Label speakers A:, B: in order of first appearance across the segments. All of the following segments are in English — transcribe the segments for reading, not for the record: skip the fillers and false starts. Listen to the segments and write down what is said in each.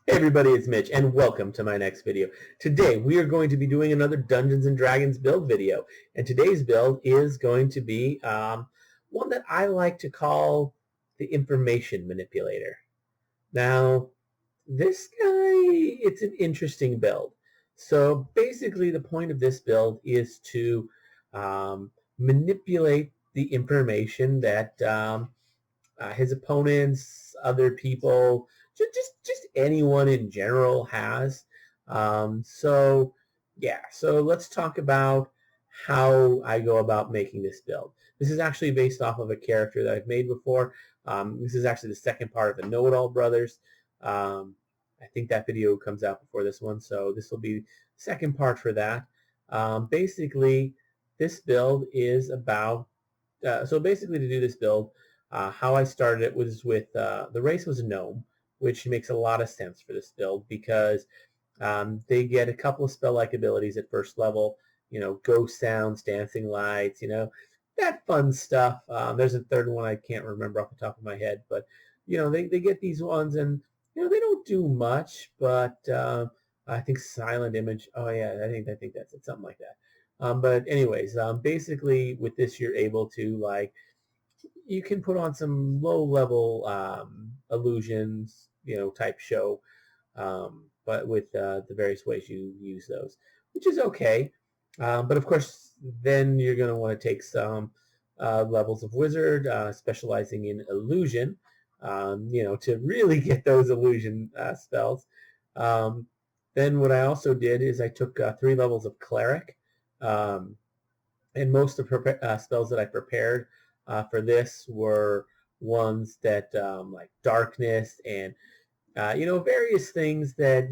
A: Hey everybody, it's Mitch, and welcome to my next video. Today we are going to be doing another Dungeons & Dragons build video, and today's build is going to be one that I like to call the Information Manipulator. Now, this guy, it's an interesting build. So basically the point of this build is to manipulate the information that his opponents, other people, just anyone in general has. So yeah, so let's talk about how I go about making this build. This is actually based off of a character that I've made before. This is actually the second part of the Know-It-All Brothers. I think that video comes out before this one, so this will be the second part for that. Basically, this build is about, so basically to do this build, how I started it was with, the race was a gnome, which makes a lot of sense for this build because they get a couple of spell-like abilities at first level, ghost sounds, dancing lights, that fun stuff. There's a third one I can't remember off the top of my head, but, they get these ones and, they don't do much, but I think Silent Image, oh yeah, I think that's it, something like that. But anyways, basically with this you're able to, like, you can put on some low-level illusions, type show, but with the various ways you use those, which is okay. But of course, then you're going to want to take some levels of wizard, specializing in illusion, to really get those illusion spells. Um, then what I also did is I took 3 levels of cleric, and most of the spells that I prepared for this were ones that like darkness and various things that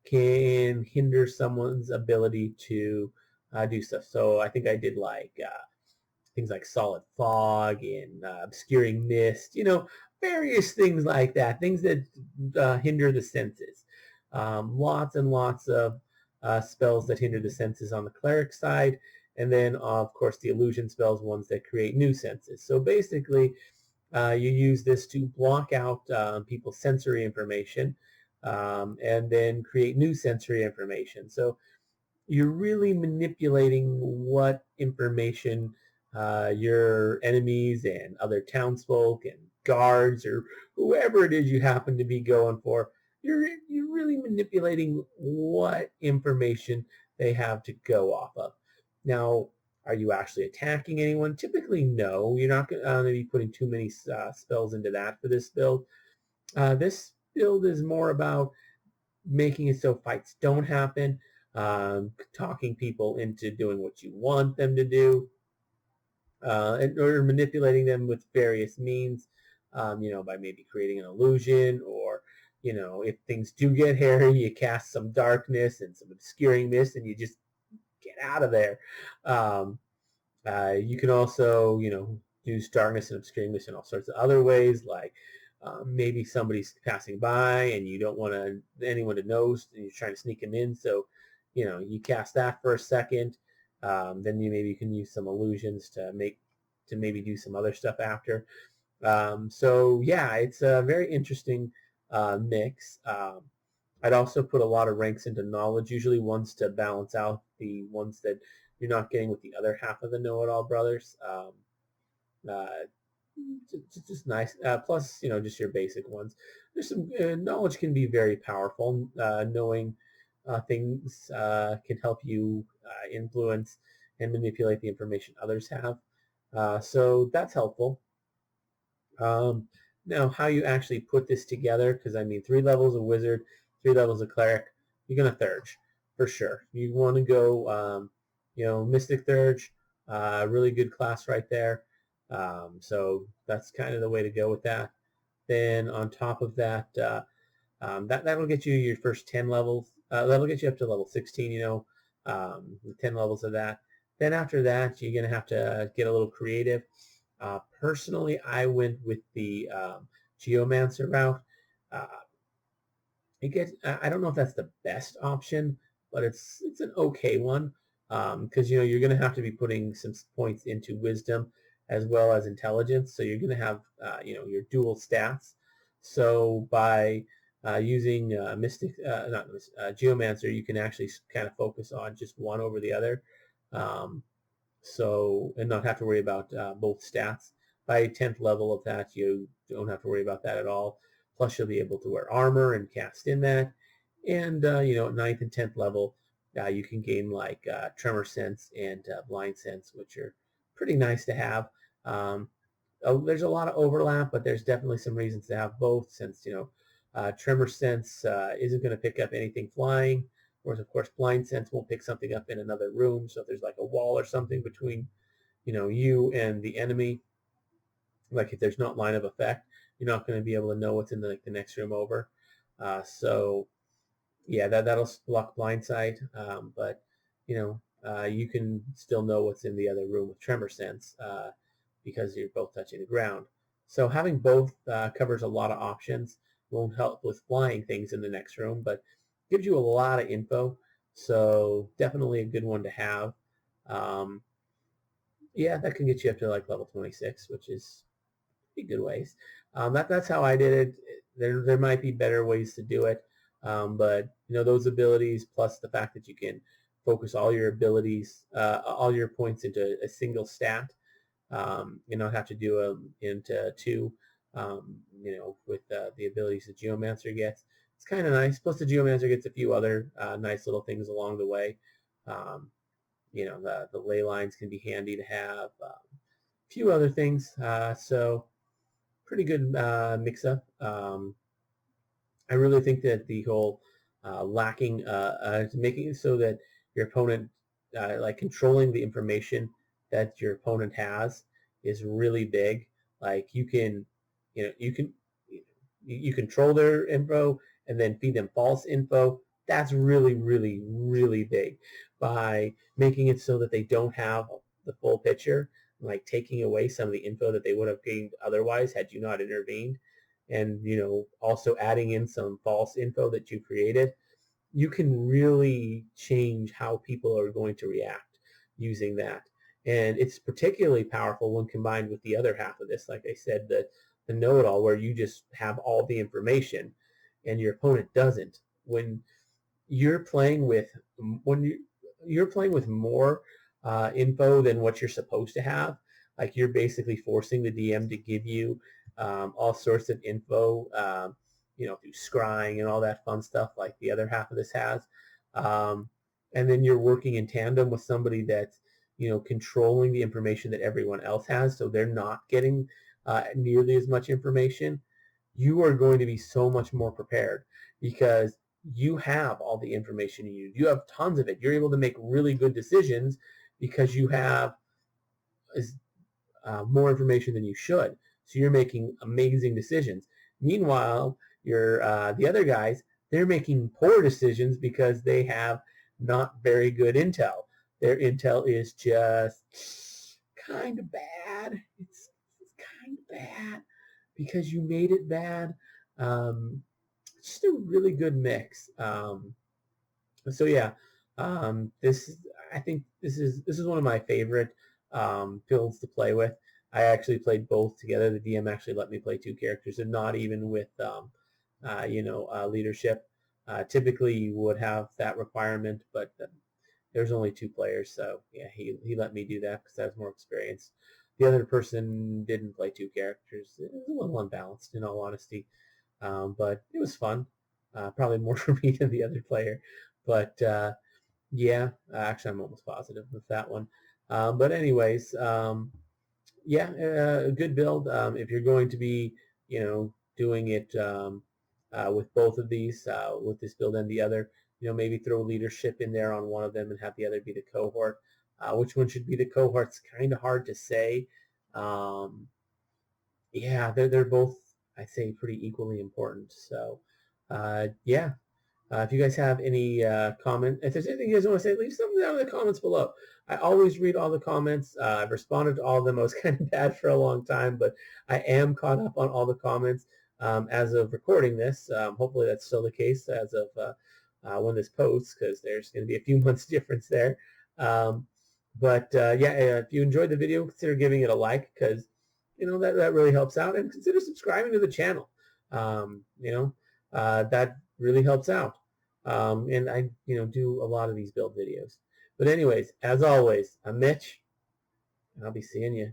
A: can hinder someone's ability to do stuff. So I think I did like things like solid fog and obscuring mist, various things like that, things that hinder the senses. Lots and lots of spells that hinder the senses on the cleric side, and then of course the illusion spells, ones that create new senses. So basically you use this to block out people's sensory information, and then create new sensory information. So you're really manipulating what information your enemies and other townsfolk and guards or whoever it is you happen to be going for, you're really manipulating what information they have to go off of. Now, are you actually attacking anyone? Typically, no. You're not going to be putting too many spells into that for this build. This build is more about making it so fights don't happen, talking people into doing what you want them to do, or manipulating them with various means, by maybe creating an illusion, or, if things do get hairy, you cast some darkness and some obscuring mist and you just get out of there. You can also, use darkness and obscuring mist in all sorts of other ways, like maybe somebody's passing by and you don't want anyone to know, and you're trying to sneak them in, so you cast that for a second. Then you can use some illusions to maybe do some other stuff after. So yeah, it's a very interesting mix. I'd also put a lot of ranks into knowledge, usually ones to balance out the ones that you're not getting with the other half of the Know-It-All Brothers. Uh, just nice. Plus, just your basic ones. There's some knowledge can be very powerful. Knowing things can help you influence and manipulate the information others have. So that's helpful. Now, how you actually put this together, because I mean, 3 levels of wizard, 3 levels of cleric, you're gonna Thurge for sure. You want to go, Mystic Thurge, really good class right there. So that's kind of the way to go with that. Then on top of that, that'll get you your first 10 levels. That'll get you up to level 16. 10 levels of that. Then after that, you're gonna have to get a little creative. Personally, I went with the Geomancer route. Uh, I don't know if that's the best option, but it's an okay one, because you're going to have to be putting some points into wisdom as well as intelligence, so you're going to have your dual stats. So by using Geomancer, you can actually kind of focus on just one over the other, and not have to worry about both stats. By 10th level of that, you don't have to worry about that at all. Plus, you'll be able to wear armor and cast in that. And at 9th and 10th level, you can gain like Tremor Sense and Blind Sense, which are pretty nice to have. There's a lot of overlap, but there's definitely some reasons to have both, since Tremor Sense isn't going to pick up anything flying, whereas of course Blind Sense won't pick something up in another room. So if there's like a wall or something between you and the enemy, like if there's not line of effect, you're not going to be able to know what's in the next room over. So yeah, that'll block blind sight, but you can still know what's in the other room with Tremor Sense because you're both touching the ground. So having both covers a lot of options. Won't help with flying things in the next room, but gives you a lot of info. So definitely a good one to have. Yeah, that can get you up to like level 26, which is pretty good ways. That's how I did it. There might be better ways to do it, but those abilities plus the fact that you can focus all your abilities, all your points into a single stat. You don't have to do them into two. With the abilities the Geomancer gets, it's kind of nice. Plus, the Geomancer gets a few other nice little things along the way. The ley lines can be handy to have. A few other things. So pretty good mix-up. I really think that the whole making it so that your opponent, like controlling the information that your opponent has, is really big. Like you control their info and then feed them false info. That's really, really, really big. By making it so that they don't have the full picture, like taking away some of the info that they would have gained otherwise had you not intervened, and also adding in some false info that you created, you can really change how people are going to react using that. And it's particularly powerful when combined with the other half of this, like I said, the know-it-all, where you just have all the information and your opponent doesn't. When you're playing with more info than what you're supposed to have, like you're basically forcing the DM to give you all sorts of info, through scrying and all that fun stuff like the other half of this has. And then you're working in tandem with somebody that's, controlling the information that everyone else has, so they're not getting nearly as much information. You are going to be so much more prepared because you have all the information you need. You have tons of it. You're able to make really good decisions because you have more information than you should. So you're making amazing decisions. Meanwhile, the other guys, they're making poor decisions because they have not very good intel. Their intel is just kind of bad. It's kind of bad because you made it bad. Just a really good mix. So yeah, I think this is one of my favorite builds to play with. I actually played both together. The DM actually let me play two characters, and not even with leadership. Typically, you would have that requirement, but there's only two players, so yeah, he let me do that because I was more experienced. The other person didn't play two characters. It was a little unbalanced, in all honesty, but it was fun. Probably more for me than the other player, but yeah, actually, I'm almost positive with that one. But anyways, yeah, a good build. If you're going to be, doing it with both of these, with this build and the other, maybe throw leadership in there on one of them and have the other be the cohort. Which one should be the cohort's kind of hard to say. Yeah, they're both, I'd say, pretty equally important. So, yeah. If you guys have any comment, if there's anything you guys want to say, leave something down in the comments below. I always read all the comments. I've responded to all of them. I was kind of bad for a long time, but I am caught up on all the comments as of recording this. Hopefully that's still the case as of when this posts, because there's going to be a few months difference there. Yeah, if you enjoyed the video, consider giving it a like, because that really helps out, and consider subscribing to the channel. that really helps out. And I, do a lot of these build videos. But anyways, as always, I'm Mitch, and I'll be seeing you